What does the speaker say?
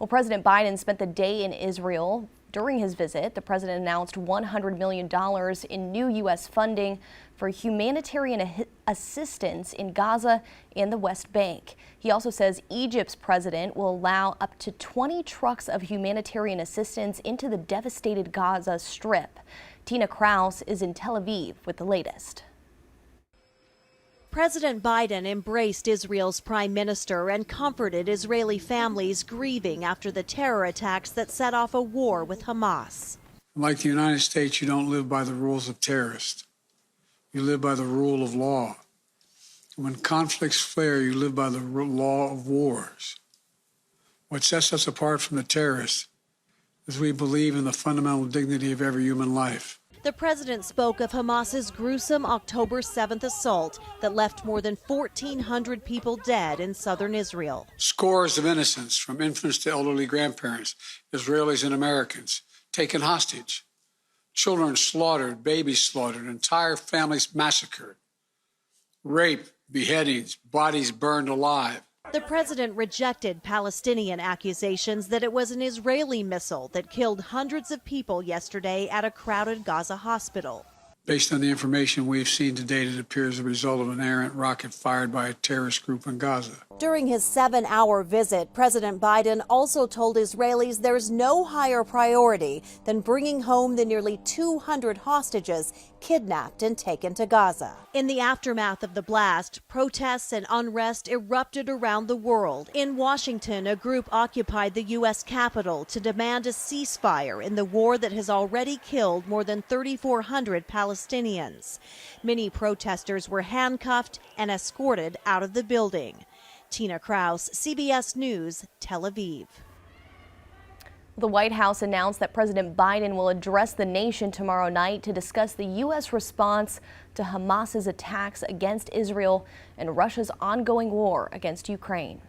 Well, President Biden spent the day in Israel. During his visit, the president announced $100 million in new U.S. funding for humanitarian assistance in Gaza and the West Bank. He also says Egypt's president will allow up to 20 trucks of humanitarian assistance into the devastated Gaza Strip. Tina Kraus is in Tel Aviv with the latest. President Biden embraced Israel's prime minister and comforted Israeli families grieving after the terror attacks that set off a war with Hamas. Like the United States, you don't live by the rules of terrorists. You live by the rule of law. When conflicts flare, you live by the law of wars. What sets us apart from the terrorists is we believe in the fundamental dignity of every human life. The president spoke of Hamas's gruesome October 7th assault that left more than 1,400 people dead in southern Israel. Scores of innocents, from infants to elderly grandparents, Israelis and Americans, taken hostage. Children slaughtered, babies slaughtered, entire families massacred. Rape, beheadings, bodies burned alive. The president rejected Palestinian accusations that it was an Israeli missile that killed hundreds of people yesterday at a crowded Gaza hospital. Based on the information we've seen to date, it appears the result of an errant rocket fired by a terrorist group in Gaza. During his 7-hour visit, President Biden also told Israelis there's no higher priority than bringing home the nearly 200 hostages kidnapped and taken to Gaza. In the aftermath of the blast, protests and unrest erupted around the world. In Washington, a group occupied the U.S. Capitol to demand a ceasefire in the war that has already killed more than 3,400 Palestinians. Many protesters were handcuffed and escorted out of the building. Tina Kraus, CBS News, Tel Aviv. The White House announced that President Biden will address the nation tomorrow night to discuss the U.S. response to Hamas's attacks against Israel and Russia's ongoing war against Ukraine.